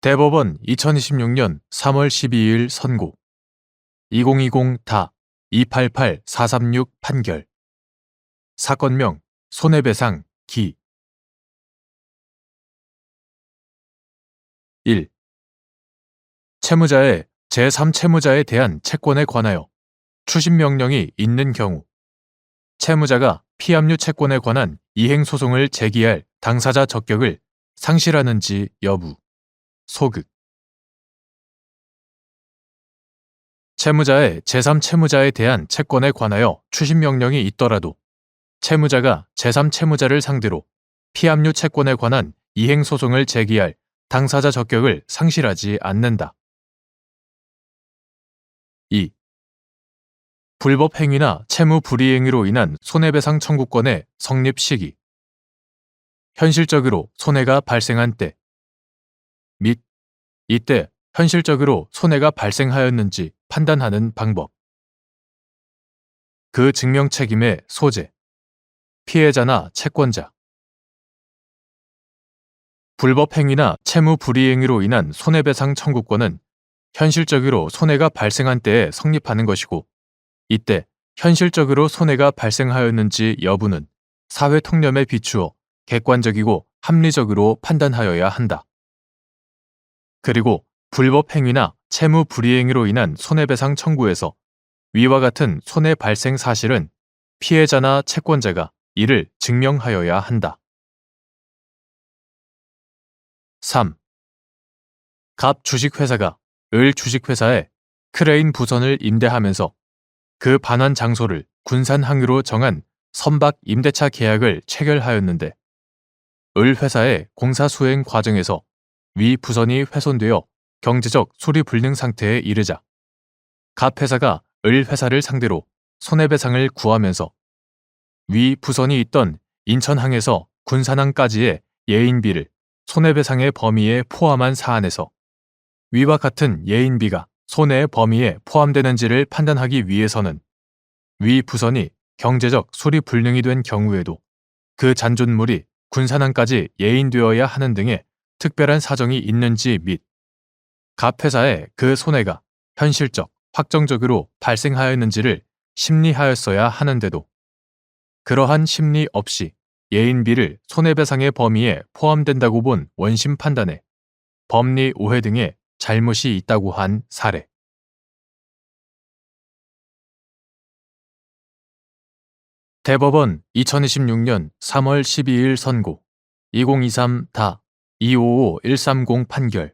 대법원 2026년 3월 12일 선고 2020-288-436 판결 사건명 손해배상 기 1. 채무자의 제3채무자에 대한 채권에 관하여 추심명령이 있는 경우 채무자가 피압류 채권에 관한 이행소송을 제기할 당사자 적격을 상실하는지 여부 소극 채무자의 제3채무자에 대한 채권에 관하여 추심명령이 있더라도 채무자가 제3채무자를 상대로 피압류 채권에 관한 이행소송을 제기할 당사자 적격을 상실하지 않는다. 2. 불법 행위나 채무 불이행으로 인한 손해배상 청구권의 성립 시기 현실적으로 손해가 발생한 때 및 이때 현실적으로 손해가 발생하였는지 판단하는 방법 그 증명 책임의 소재 피해자나 채권자 불법 행위나 채무 불이행으로 인한 손해배상 청구권은 현실적으로 손해가 발생한 때에 성립하는 것이고 이때 현실적으로 손해가 발생하였는지 여부는 사회 통념에 비추어 객관적이고 합리적으로 판단하여야 한다. 그리고 불법 행위나 채무 불이행으로 인한 손해배상 청구에서 위와 같은 손해 발생 사실은 피해자나 채권자가 이를 증명하여야 한다. 3. 갑 주식회사가 을 주식회사에 크레인 부선을 임대하면서 그 반환 장소를 군산항으로 정한 선박 임대차 계약을 체결하였는데 을 회사의 공사 수행 과정에서 위 부선이 훼손되어 경제적 수리 불능 상태에 이르자 갑 회사가 을 회사를 상대로 손해배상을 구하면서 위 부선이 있던 인천항에서 군산항까지의 예인비를 손해배상의 범위에 포함한 사안에서 위와 같은 예인비가 손해의 범위에 포함되는지를 판단하기 위해서는 위 부선이 경제적 수리 불능이 된 경우에도 그 잔존물이 군산항까지 예인되어야 하는 등의 특별한 사정이 있는지 및 갑 회사의 그 손해가 현실적, 확정적으로 발생하였는지를 심리하였어야 하는데도 그러한 심리 없이 예인비를 손해배상의 범위에 포함된다고 본 원심 판단에 법리 오해 등의 잘못이 있다고 한 사례. 대법원 2026년 3월 12일 선고 2023-255-130 판결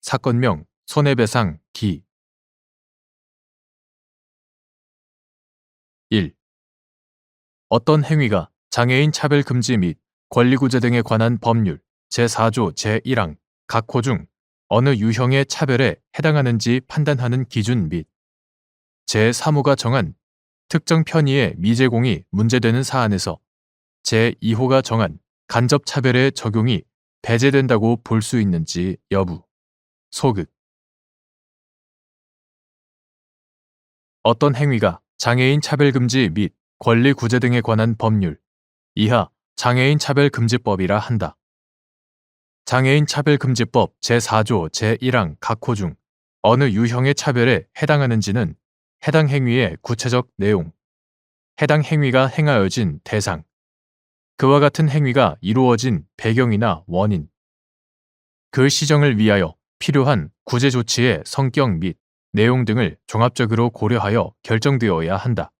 사건명 손해배상 기 1. 어떤 행위가 장애인 차별 금지 및 권리구제 등에 관한 법률 제4조 제1항 각 호 중 어느 유형의 차별에 해당하는지 판단하는 기준 및 제3호가 정한 특정 편의의 미제공이 문제되는 사안에서 제2호가 정한 간접차별의 적용이 배제된다고 볼 수 있는지 여부 소극 어떤 행위가 장애인 차별금지 및 권리구제 등에 관한 법률 이하 장애인 차별금지법이라 한다. 장애인 차별금지법 제4조 제1항 각 호 중 어느 유형의 차별에 해당하는지는 해당 행위의 구체적 내용, 해당 행위가 행하여진 대상, 그와 같은 행위가 이루어진 배경이나 원인, 그 시정을 위하여 필요한 구제 조치의 성격 및 내용 등을 종합적으로 고려하여 결정되어야 한다.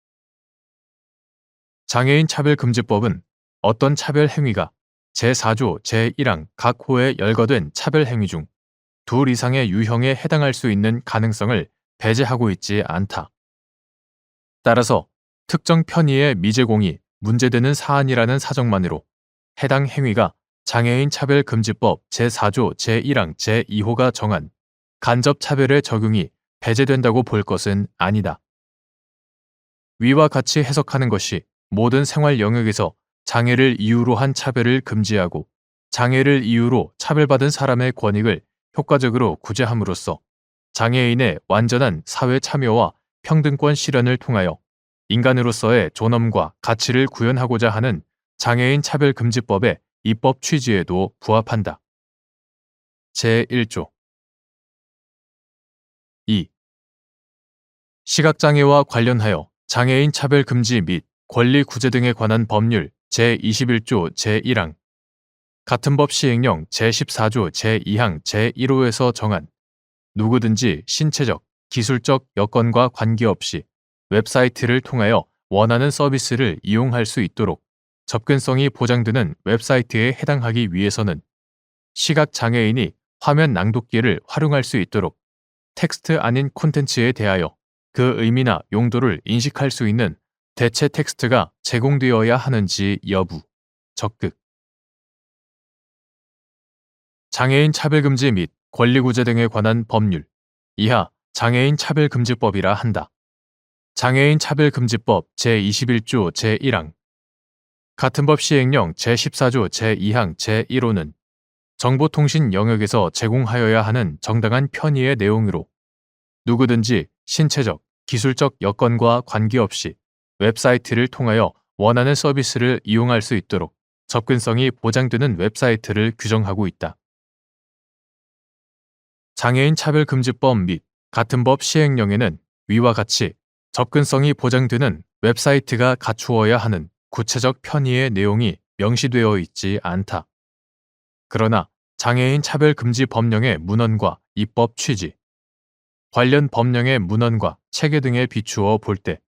장애인 차별금지법은 어떤 차별 행위가 제4조 제1항 각 호에 열거된 차별 행위 중 둘 이상의 유형에 해당할 수 있는 가능성을 배제하고 있지 않다. 따라서 특정 편의의 미제공이 문제되는 사안이라는 사정만으로 해당 행위가 장애인 차별금지법 제4조 제1항 제2호가 정한 간접차별의 적용이 배제된다고 볼 것은 아니다. 위와 같이 해석하는 것이 모든 생활 영역에서 장애를 이유로 한 차별을 금지하고 장애를 이유로 차별받은 사람의 권익을 효과적으로 구제함으로써 장애인의 완전한 사회 참여와 평등권 실현을 통하여 인간으로서의 존엄과 가치를 구현하고자 하는 장애인 차별금지법의 입법 취지에도 부합한다. 제1조 시각장애와 관련하여 장애인 차별 금지 및 권리 구제 등에 관한 법률 제21조 제1항, 같은 법 시행령 제14조 제2항 제1호에서 정한 누구든지 신체적, 기술적 여건과 관계없이 웹사이트를 통하여 원하는 서비스를 이용할 수 있도록 접근성이 보장되는 웹사이트에 해당하기 위해서는 시각장애인이 화면 낭독기를 활용할 수 있도록 텍스트 아닌 콘텐츠에 대하여 그 의미나 용도를 인식할 수 있는 대체 텍스트가 제공되어야 하는지 여부, 적극. 장애인 차별금지 및 권리구제 등에 관한 법률. 이하 장애인 차별금지법이라 한다. 장애인 차별금지법 제21조 제1항, 같은 법 시행령 제14조 제2항 제1호는 정보통신 영역에서 제공하여야 하는 정당한 편의의 내용으로 누구든지 신체적, 기술적 여건과 관계없이 웹사이트를 통하여 원하는 서비스를 이용할 수 있도록 접근성이 보장되는 웹사이트를 규정하고 있다. 장애인 차별금지법 및 같은 법 시행령에는 위와 같이 접근성이 보장되는 웹사이트가 갖추어야 하는 구체적 편의의 내용이 명시되어 있지 않다. 그러나 장애인 차별금지 법령의 문헌과 입법 취지, 관련 법령의 문헌과 체계 등에 비추어 볼 때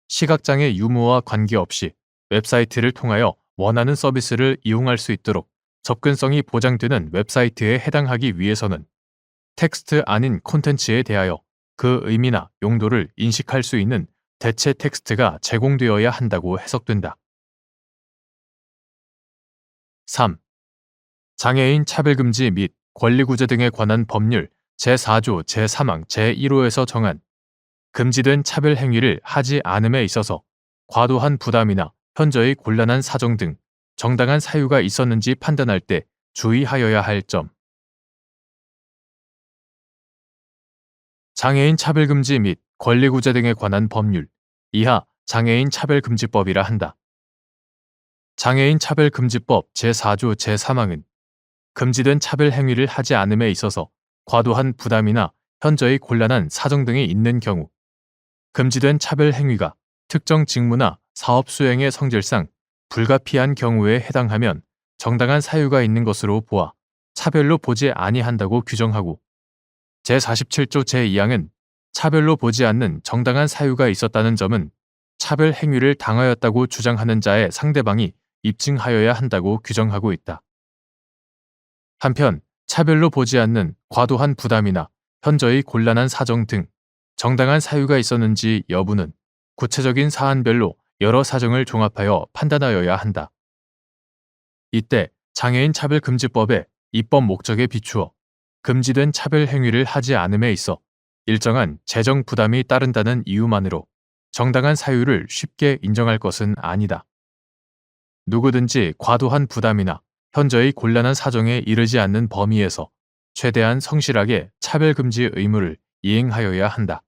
시각장애 유무와 관계없이 웹사이트를 통하여 원하는 서비스를 이용할 수 있도록 접근성이 보장되는 웹사이트에 해당하기 위해서는 텍스트 아닌 콘텐츠에 대하여 그 의미나 용도를 인식할 수 있는 대체 텍스트가 제공되어야 한다고 해석된다. 3. 장애인 차별금지 및 권리구제 등에 관한 법률 제4조 제3항 제1호에서 정한 금지된 차별 행위를 하지 않음에 있어서 과도한 부담이나 현저히 곤란한 사정 등 정당한 사유가 있었는지 판단할 때 주의하여야 할 점. 장애인 차별금지 및 권리구제 등에 관한 법률. 이하 장애인 차별금지법이라 한다. 장애인 차별금지법 제4조 제3항은 금지된 차별 행위를 하지 않음에 있어서 과도한 부담이나 현저히 곤란한 사정 등이 있는 경우, 금지된 차별 행위가 특정 직무나 사업 수행의 성질상 불가피한 경우에 해당하면 정당한 사유가 있는 것으로 보아 차별로 보지 아니한다고 규정하고, 제47조 제2항은 차별로 보지 않는 정당한 사유가 있었다는 점은 차별 행위를 당하였다고 주장하는 자의 상대방이 입증하여야 한다고 규정하고 있다. 한편 차별로 보지 않는 과도한 부담이나 현저히 곤란한 사정 등 정당한 사유가 있었는지 여부는 구체적인 사안별로 여러 사정을 종합하여 판단하여야 한다. 이때 장애인 차별금지법의 입법 목적에 비추어 금지된 차별 행위를 하지 않음에 있어 일정한 재정 부담이 따른다는 이유만으로 정당한 사유를 쉽게 인정할 것은 아니다. 누구든지 과도한 부담이나 현저히 곤란한 사정에 이르지 않는 범위에서 최대한 성실하게 차별금지 의무를 이행하여야 한다.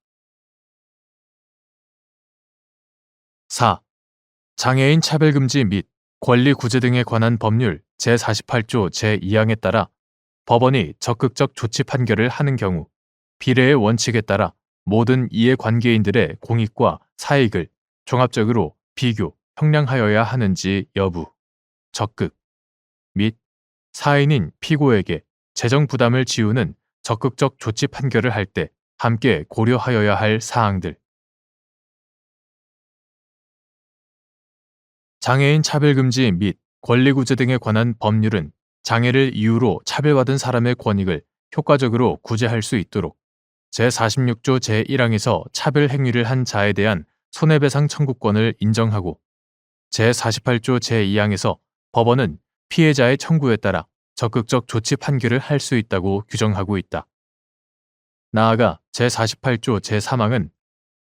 4. 장애인 차별금지 및 권리구제 등에 관한 법률 제48조 제2항에 따라 법원이 적극적 조치 판결을 하는 경우 비례의 원칙에 따라 모든 이해관계인들의 공익과 사익을 종합적으로 비교, 형량하여야 하는지 여부, 적극, 및 사인인 피고에게 재정 부담을 지우는 적극적 조치 판결을 할 때 함께 고려하여야 할 사항들. 장애인 차별금지 및 권리구제 등에 관한 법률은 장애를 이유로 차별받은 사람의 권익을 효과적으로 구제할 수 있도록 제46조 제1항에서 차별 행위를 한 자에 대한 손해배상 청구권을 인정하고, 제48조 제2항에서 법원은 피해자의 청구에 따라 적극적 조치 판결을 할 수 있다고 규정하고 있다. 나아가 제48조 제3항은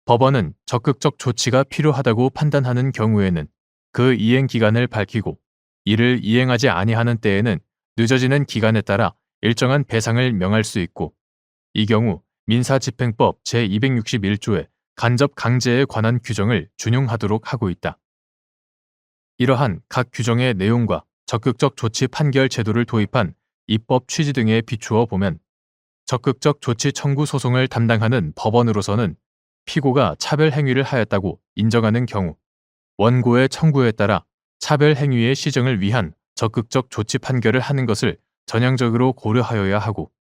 법원은 적극적 조치가 필요하다고 판단하는 경우에는 그 이행 기간을 밝히고, 이를 이행하지 아니하는 때에는 늦어지는 기간에 따라 일정한 배상을 명할 수 있고, 이 경우 민사집행법 제261조의 간접 강제에 관한 규정을 준용하도록 하고 있다. 이러한 각 규정의 내용과 적극적 조치 판결 제도를 도입한 입법 취지 등에 비추어 보면 적극적 조치 청구 소송을 담당하는 법원으로서는 피고가 차별 행위를 하였다고 인정하는 경우 원고의 청구에 따라 차별 행위의 시정을 위한 적극적 조치 판결을 하는 것을 전향적으로 고려하여야 하고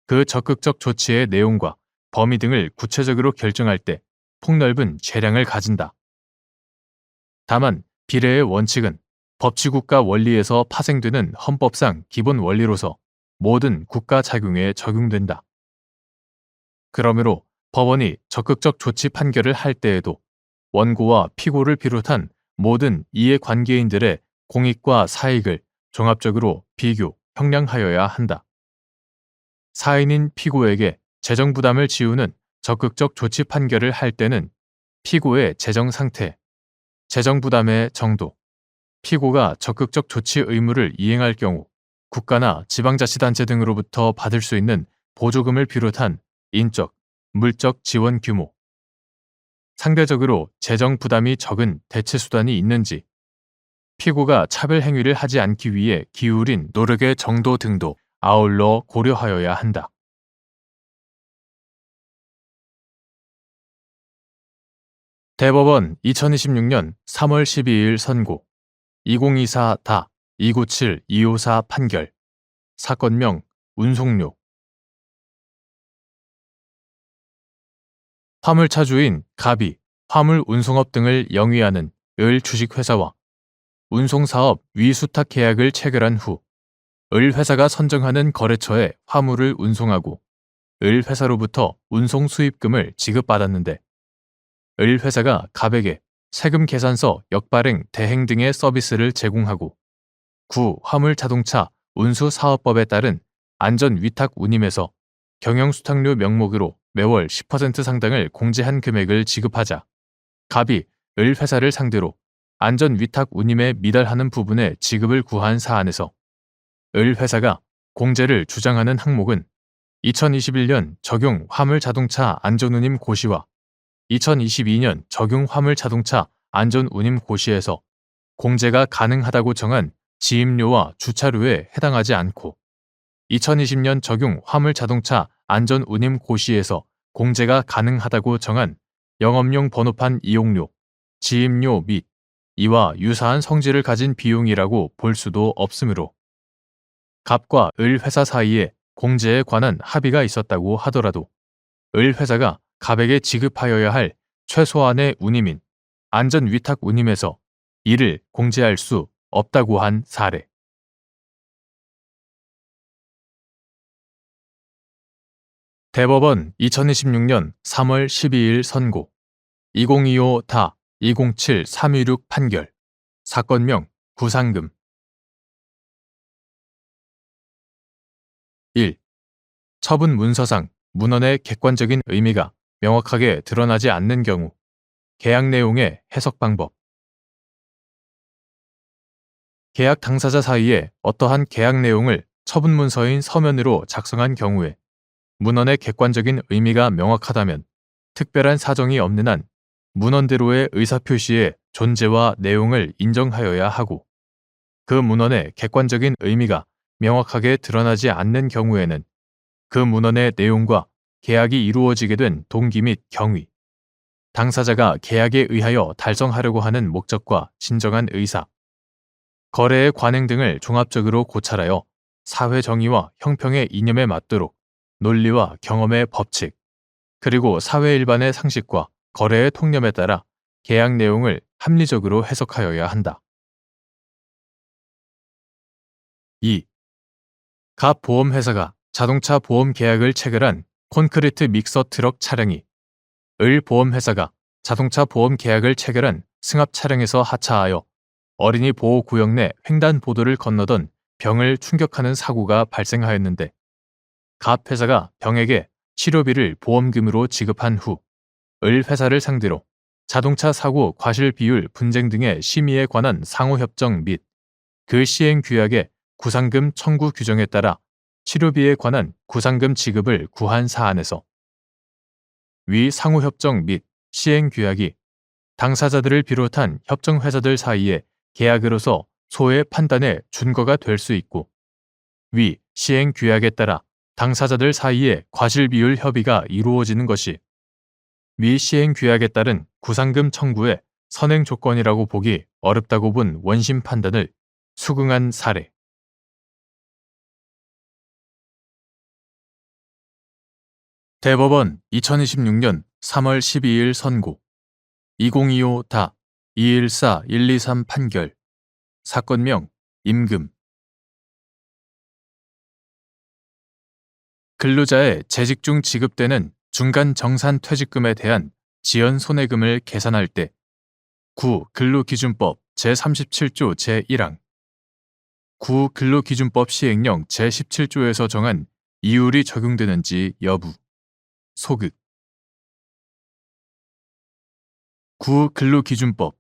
그 적극적 조치의 내용과 범위 등을 구체적으로 결정할 때 폭넓은 재량을 가진다. 다만 비례의 원칙은 법치국가 원리에서 파생되는 헌법상 기본 원리로서 모든 국가 작용에 적용된다. 그러므로 법원이 적극적 조치 판결을 할 때에도 원고와 피고를 비롯한 모든 이해관계인들의 공익과 사익을 종합적으로 비교, 형량하여야 한다. 사인인 피고에게 재정 부담을 지우는 적극적 조치 판결을 할 때는 피고의 재정 상태, 재정 부담의 정도, 피고가 적극적 조치 의무를 이행할 경우 국가나 지방자치단체 등으로부터 받을 수 있는 보조금을 비롯한 인적, 물적 지원 규모, 상대적으로 재정 부담이 적은 대체 수단이 있는지, 피고가 차별 행위를 하지 않기 위해 기울인 노력의 정도 등도 아울러 고려하여야 한다. 대법원 2026년 3월 12일 선고 2024-297-254 판결 사건명 운송료 화물차주인 갑이 화물운송업 등을 영위하는 을 주식회사와 운송사업 위수탁 계약을 체결한 후 을 회사가 선정하는 거래처에 화물을 운송하고 을 회사로부터 운송 수입금을 지급받았는데 을 회사가 갑에게 세금 계산서 역발행, 대행 등의 서비스를 제공하고 구 화물자동차 운수사업법에 따른 안전위탁 운임에서 경영수탁료 명목으로 매월 10% 상당을 공제한 금액을 지급하자 갑이 을 회사를 상대로 안전위탁 운임에 미달하는 부분의 지급을 구한 사안에서 을 회사가 공제를 주장하는 항목은 2021년 적용 화물자동차 안전운임 고시와 2022년 적용 화물자동차 안전운임 고시에서 공제가 가능하다고 정한 지임료와 주차료에 해당하지 않고 2020년 적용 화물자동차 안전운임 고시에서 공제가 가능하다고 정한 영업용 번호판 이용료, 지임료 및 이와 유사한 성질을 가진 비용이라고 볼 수도 없으므로 갑과 을 회사 사이에 공제에 관한 합의가 있었다고 하더라도 을 회사가 갑에게 지급하여야 할 최소한의 운임인 안전위탁 운임에서 이를 공제할 수 없다고 한 사례. 대법원 2026년 3월 12일 선고 2025-207-316 판결 사건명 구상금 1. 처분 문서상 문헌의 객관적인 의미가 명확하게 드러나지 않는 경우 계약 내용의 해석 방법 계약 당사자 사이에 어떠한 계약 내용을 처분 문서인 서면으로 작성한 경우에 문헌의 객관적인 의미가 명확하다면 특별한 사정이 없는 한 문헌대로의 의사표시의 존재와 내용을 인정하여야 하고 그 문헌의 객관적인 의미가 명확하게 드러나지 않는 경우에는 그 문헌의 내용과 계약이 이루어지게 된 동기 및 경위, 당사자가 계약에 의하여 달성하려고 하는 목적과 진정한 의사, 거래의 관행 등을 종합적으로 고찰하여 사회 정의와 형평의 이념에 맞도록 논리와 경험의 법칙, 그리고 사회 일반의 상식과 거래의 통념에 따라 계약 내용을 합리적으로 해석하여야 한다. 2. 갑 보험회사가 자동차 보험 계약을 체결한 콘크리트 믹서 트럭 차량이 을 보험회사가 자동차 보험 계약을 체결한 승합 차량에서 하차하여 어린이 보호구역 내 횡단보도를 건너던 병을 충격하는 사고가 발생하였는데 갑 회사가 병에게 치료비를 보험금으로 지급한 후 을 회사를 상대로 자동차 사고 과실 비율 분쟁 등의 심의에 관한 상호협정 및 그 시행 규약의 구상금 청구 규정에 따라 치료비에 관한 구상금 지급을 구한 사안에서 위 상호협정 및 시행 규약이 당사자들을 비롯한 협정회사들 사이에 계약으로서 소의 판단의 준거가 될 수 있고 위 시행 규약에 따라 당사자들 사이에 과실비율 협의가 이루어지는 것이 미 시행 규약에 따른 구상금 청구의 선행 조건이라고 보기 어렵다고 본 원심 판단을 수긍한 사례. 대법원 2026년 3월 12일 선고 2025-214-123 판결 사건명 임금 근로자의 재직 중 지급되는 중간 정산 퇴직금에 대한 지연 손해금을 계산할 때 근로기준법 제37조 제1항 근로기준법 시행령 제17조에서 정한 이율이 적용되는지 여부 소극 근로기준법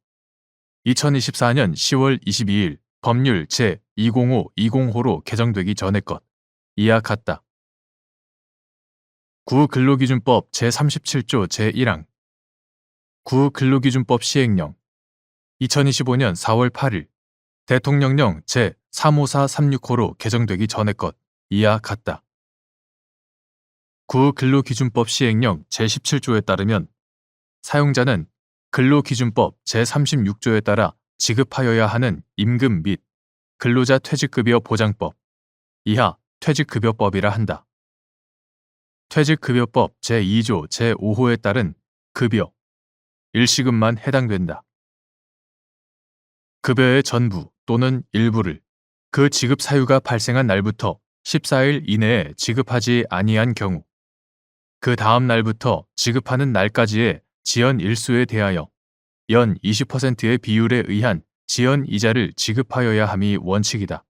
2024년 10월 22일 법률 제205-205호로 개정되기 전의 것 이하 같다. 근로기준법 제37조 제1항 근로기준법 시행령 2025년 4월 8일 대통령령 제35436호로 개정되기 전의 것 이하 같다. 근로기준법 시행령 제17조에 따르면 사용자는 근로기준법 제36조에 따라 지급하여야 하는 임금 및 근로자 퇴직급여 보장법 이하 퇴직급여법이라 한다. 퇴직급여법 제2조 제5호에 따른 급여, 일시금만 해당된다. 급여의 전부 또는 일부를 그 지급 사유가 발생한 날부터 14일 이내에 지급하지 아니한 경우 그 다음 날부터 지급하는 날까지의 지연 일수에 대하여 연 20%의 비율에 의한 지연 이자를 지급하여야 함이 원칙이다.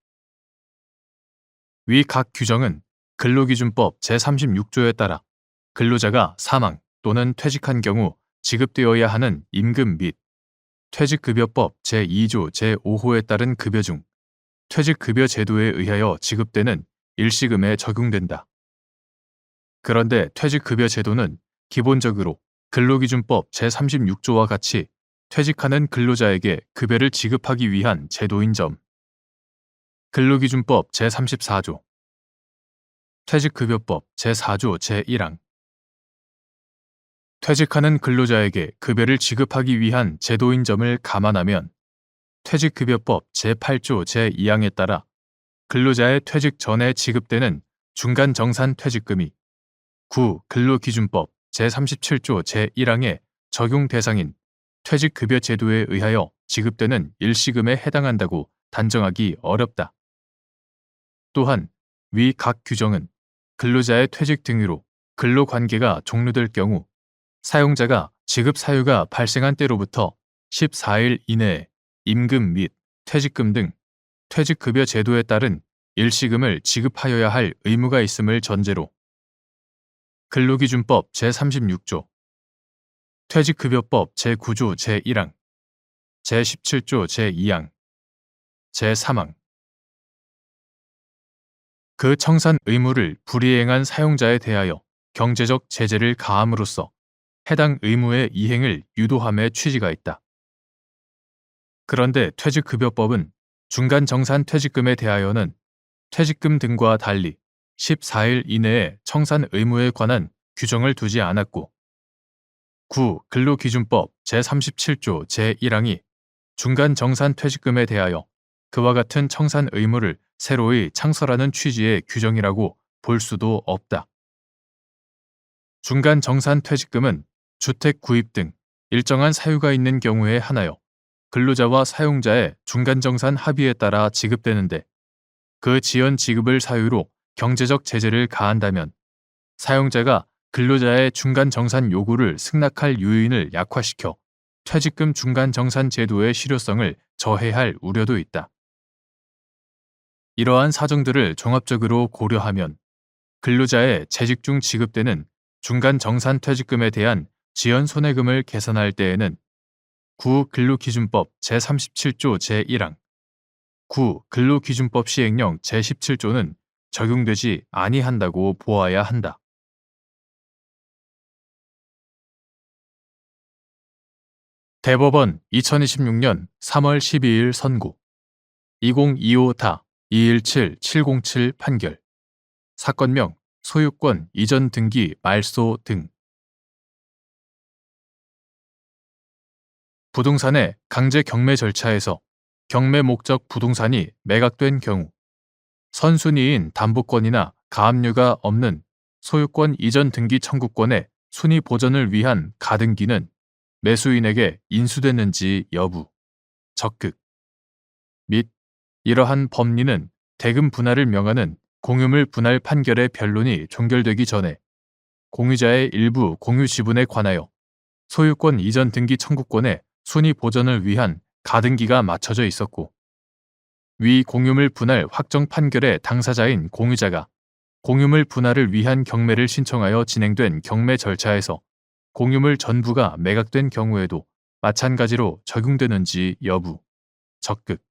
위 각 규정은 근로기준법 제36조에 따라 근로자가 사망 또는 퇴직한 경우 지급되어야 하는 임금 및 퇴직급여법 제2조 제5호에 따른 급여 중 퇴직급여 제도에 의하여 지급되는 일시금에 적용된다. 그런데 퇴직급여 제도는 기본적으로 근로기준법 제36조와 같이 퇴직하는 근로자에게 급여를 지급하기 위한 제도인 점. 근로기준법 제34조 퇴직급여법 제4조 제1항 퇴직하는 근로자에게 급여를 지급하기 위한 제도인 점을 감안하면 퇴직급여법 제8조 제2항에 따라 근로자의 퇴직 전에 지급되는 중간정산 퇴직금이 근로기준법 제37조 제1항의 적용 대상인 퇴직급여 제도에 의하여 지급되는 일시금에 해당한다고 단정하기 어렵다. 또한 위 각 규정은 근로자의 퇴직 등으로 근로관계가 종료될 경우 사용자가 지급 사유가 발생한 때로부터 14일 이내에 임금 및 퇴직금 등 퇴직급여 제도에 따른 일시금을 지급하여야 할 의무가 있음을 전제로 근로기준법 제36조, 퇴직급여법 제9조 제1항, 제17조 제2항, 제3항 그 청산 의무를 불이행한 사용자에 대하여 경제적 제재를 가함으로써 해당 의무의 이행을 유도함의 취지가 있다. 그런데 퇴직급여법은 중간정산 퇴직금에 대하여는 퇴직금 등과 달리 14일 이내에 청산 의무에 관한 규정을 두지 않았고 근로기준법 제37조 제1항이 중간정산 퇴직금에 대하여 그와 같은 청산 의무를 새로이 창설하는 취지의 규정이라고 볼 수도 없다. 중간정산 퇴직금은 주택 구입 등 일정한 사유가 있는 경우에 하나여 근로자와 사용자의 중간정산 합의에 따라 지급되는데 그 지연 지급을 사유로 경제적 제재를 가한다면 사용자가 근로자의 중간정산 요구를 승낙할 요인을 약화시켜 퇴직금 중간정산 제도의 실효성을 저해할 우려도 있다. 이러한 사정들을 종합적으로 고려하면 근로자의 재직 중 지급되는 중간정산 퇴직금에 대한 지연 손해금을 계산할 때에는 근로기준법 제37조 제1항, 근로기준법 시행령 제17조는 적용되지 아니한다고 보아야 한다. 대법원 2026년 3월 12일 선고 2025-217-707 판결 사건명 소유권 이전 등기 말소 등 부동산의 강제 경매 절차에서 경매 목적 부동산이 매각된 경우 선순위인 담보권이나 가압류가 없는 소유권 이전 등기 청구권의 순위 보전을 위한 가등기는 매수인에게 인수됐는지 여부, 적극 및 이러한 법리는 대금 분할을 명하는 공유물 분할 판결의 변론이 종결되기 전에 공유자의 일부 공유 지분에 관하여 소유권 이전 등기 청구권의 순위 보전을 위한 가등기가 맞춰져 있었고 위 공유물 분할 확정 판결의 당사자인 공유자가 공유물 분할을 위한 경매를 신청하여 진행된 경매 절차에서 공유물 전부가 매각된 경우에도 마찬가지로 적용되는지 여부, 적극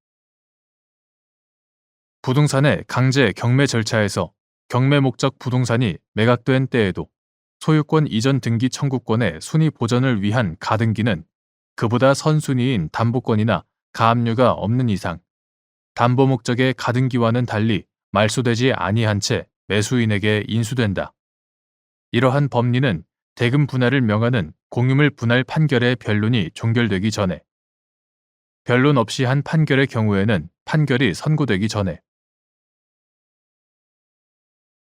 부동산의 강제 경매 절차에서 경매 목적 부동산이 매각된 때에도 소유권 이전 등기 청구권의 순위 보전을 위한 가등기는 그보다 선순위인 담보권이나 가압류가 없는 이상 담보 목적의 가등기와는 달리 말소되지 아니한 채 매수인에게 인수된다. 이러한 법리는 대금 분할을 명하는 공유물 분할 판결의 변론이 종결되기 전에 변론 없이 한 판결의 경우에는 판결이 선고되기 전에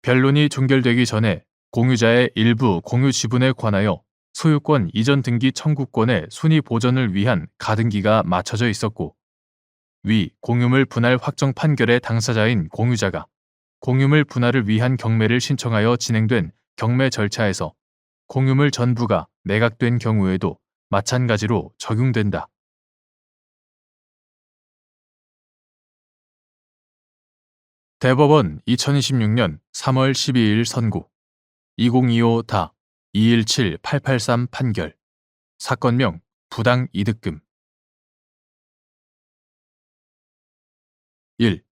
변론이 종결되기 전에 공유자의 일부 공유 지분에 관하여 소유권 이전 등기 청구권의 순위 보전을 위한 가등기가 맞춰져 있었고 위 공유물 분할 확정 판결의 당사자인 공유자가 공유물 분할을 위한 경매를 신청하여 진행된 경매 절차에서 공유물 전부가 매각된 경우에도 마찬가지로 적용된다. 대법원 2026년 3월 12일 선고 2025다 217883 판결 사건명 부당 이득금 1.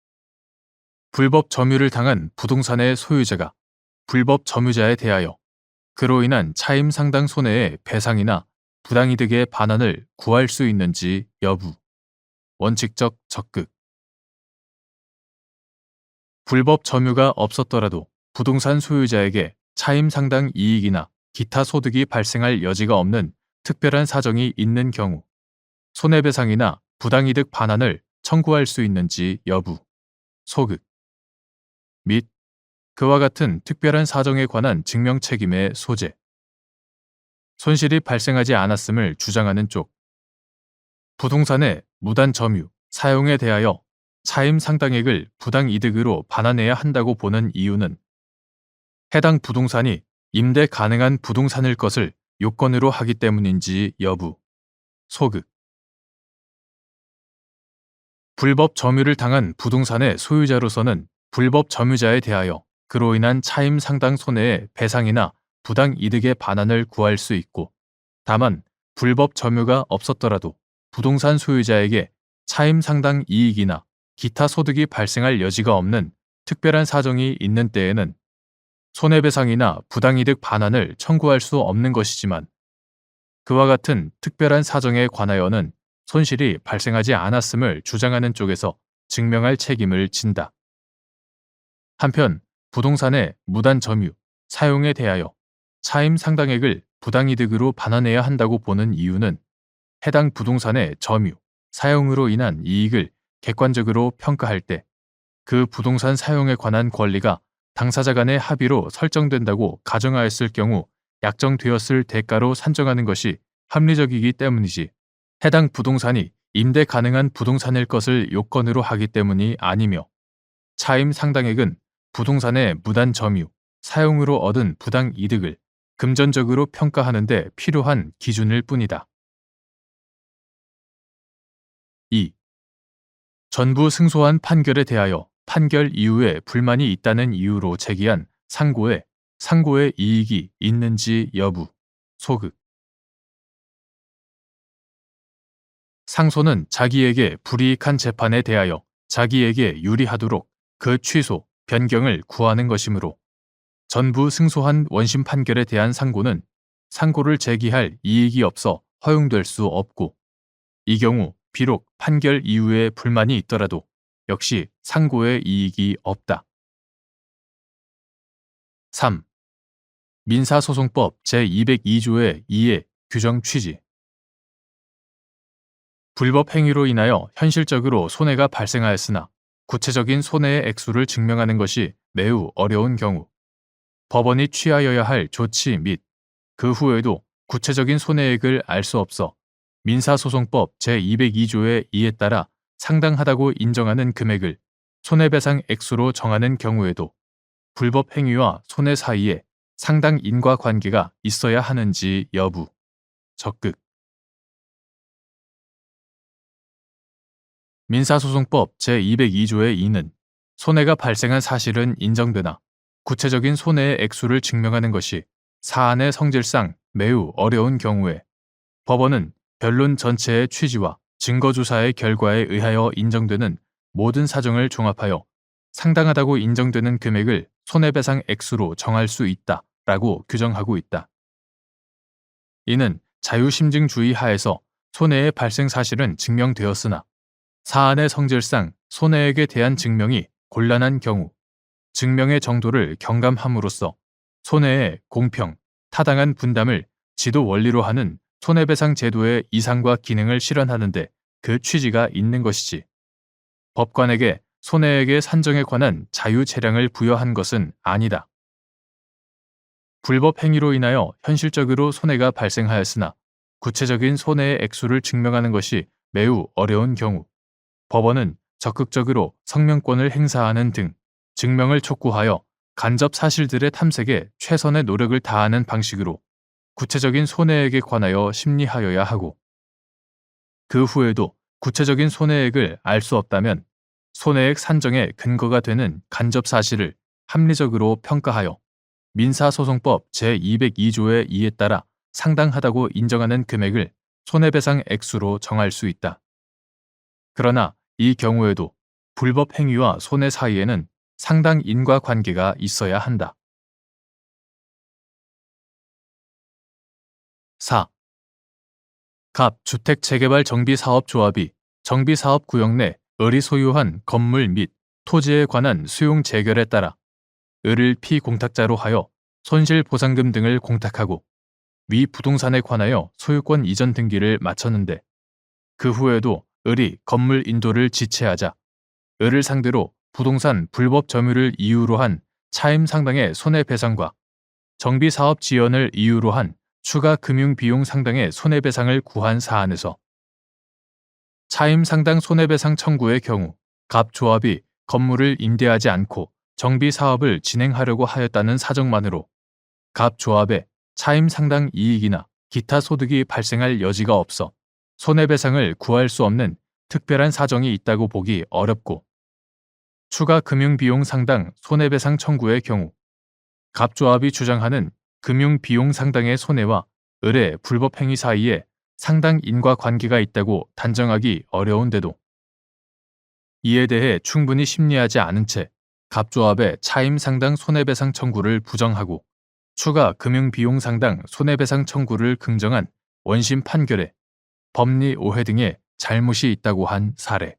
불법 점유를 당한 부동산의 소유자가 불법 점유자에 대하여 그로 인한 차임 상당 손해의 배상이나 부당이득의 반환을 구할 수 있는지 여부, 원칙적 적극. 불법 점유가 없었더라도 부동산 소유자에게 차임 상당 이익이나 기타 소득이 발생할 여지가 없는 특별한 사정이 있는 경우 손해배상이나 부당이득 반환을 청구할 수 있는지 여부, 소극. 및 그와 같은 특별한 사정에 관한 증명 책임의 소재. 손실이 발생하지 않았음을 주장하는 쪽. 부동산의 무단 점유, 사용에 대하여 차임 상당액을 부당 이득으로 반환해야 한다고 보는 이유는 해당 부동산이 임대 가능한 부동산일 것을 요건으로 하기 때문인지 여부, 소극. 불법 점유를 당한 부동산의 소유자로서는 불법 점유자에 대하여 그로 인한 차임 상당 손해의 배상이나 부당 이득의 반환을 구할 수 있고 다만 불법 점유가 없었더라도 부동산 소유자에게 차임 상당 이익이나 기타 소득이 발생할 여지가 없는 특별한 사정이 있는 때에는 손해배상이나 부당이득 반환을 청구할 수 없는 것이지만 그와 같은 특별한 사정에 관하여는 손실이 발생하지 않았음을 주장하는 쪽에서 증명할 책임을 진다. 한편 부동산의 무단 점유, 사용에 대하여 차임 상당액을 부당이득으로 반환해야 한다고 보는 이유는 해당 부동산의 점유, 사용으로 인한 이익을 객관적으로 평가할 때 그 부동산 사용에 관한 권리가 당사자 간의 합의로 설정된다고 가정하였을 경우 약정되었을 대가로 산정하는 것이 합리적이기 때문이지 해당 부동산이 임대 가능한 부동산일 것을 요건으로 하기 때문이 아니며 차임 상당액은 부동산의 무단 점유, 사용으로 얻은 부당 이득을 금전적으로 평가하는 데 필요한 기준일 뿐이다. 2. 전부 승소한 판결에 대하여 판결 이후에 불만이 있다는 이유로 제기한 상고에 상고의 이익이 있는지 여부, 소극. 상소는 자기에게 불이익한 재판에 대하여 자기에게 유리하도록 그 취소, 변경을 구하는 것이므로 전부 승소한 원심 판결에 대한 상고는 상고를 제기할 이익이 없어 허용될 수 없고 이 경우 비록 판결 이후에 불만이 있더라도 역시 상고의 이익이 없다. 3. 민사소송법 제202조의 2의 규정 취지 불법 행위로 인하여 현실적으로 손해가 발생하였으나 구체적인 손해의 액수를 증명하는 것이 매우 어려운 경우, 법원이 취하여야 할 조치 및 그 후에도 구체적인 손해액을 알 수 없어 민사소송법 제202조의 이에 따라 상당하다고 인정하는 금액을 손해배상 액수로 정하는 경우에도 불법 행위와 손해 사이에 상당 인과관계가 있어야 하는지 여부. 적극. 민사소송법 제202조의 2는 손해가 발생한 사실은 인정되나 구체적인 손해의 액수를 증명하는 것이 사안의 성질상 매우 어려운 경우에 법원은 변론 전체의 취지와 증거조사의 결과에 의하여 인정되는 모든 사정을 종합하여 상당하다고 인정되는 금액을 손해배상 액수로 정할 수 있다라고 규정하고 있다. 이는 자유심증주의 하에서 손해의 발생 사실은 증명되었으나 사안의 성질상 손해액에 대한 증명이 곤란한 경우 증명의 정도를 경감함으로써 손해의 공평, 타당한 분담을 지도 원리로 하는 손해배상 제도의 이상과 기능을 실현하는 데 그 취지가 있는 것이지. 법관에게 손해액의 산정에 관한 자유 재량을 부여한 것은 아니다. 불법 행위로 인하여 현실적으로 손해가 발생하였으나 구체적인 손해의 액수를 증명하는 것이 매우 어려운 경우, 법원은 적극적으로 성명권을 행사하는 등 증명을 촉구하여 간접 사실들의 탐색에 최선의 노력을 다하는 방식으로 구체적인 손해액에 관하여 심리하여야 하고, 그 후에도 구체적인 손해액을 알 수 없다면 손해액 산정의 근거가 되는 간접 사실을 합리적으로 평가하여 민사소송법 제202조의 이에 따라 상당하다고 인정하는 금액을 손해배상 액수로 정할 수 있다. 그러나 이 경우에도 불법 행위와 손해 사이에는 상당 인과관계가 있어야 한다. 4. 갑 주택재개발정비사업조합이 정비사업구역 내 을이 소유한 건물 및 토지에 관한 수용 재결에 따라 을을 피공탁자로 하여 손실보상금 등을 공탁하고 위 부동산에 관하여 소유권 이전 등기를 마쳤는데 그 후에도 을이 건물 인도를 지체하자 을을 상대로 부동산 불법 점유를 이유로 한 차임 상당의 손해배상과 정비사업 지연을 이유로 한 추가 금융비용 상당의 손해배상을 구한 사안에서 차임 상당 손해배상 청구의 경우 갑조합이 건물을 임대하지 않고 정비사업을 진행하려고 하였다는 사정만으로 갑조합의 차임 상당 이익이나 기타 소득이 발생할 여지가 없어 손해배상을 구할 수 없는 특별한 사정이 있다고 보기 어렵고, 추가 금융비용 상당 손해배상 청구의 경우 갑조합이 주장하는 금융비용 상당의 손해와 을의 불법 행위 사이에 상당 인과관계가 있다고 단정하기 어려운데도 이에 대해 충분히 심리하지 않은 채 갑조합의 차임 상당 손해배상 청구를 부정하고 추가 금융비용 상당 손해배상 청구를 긍정한 원심 판결에 법리 오해 등의 잘못이 있다고 한 사례.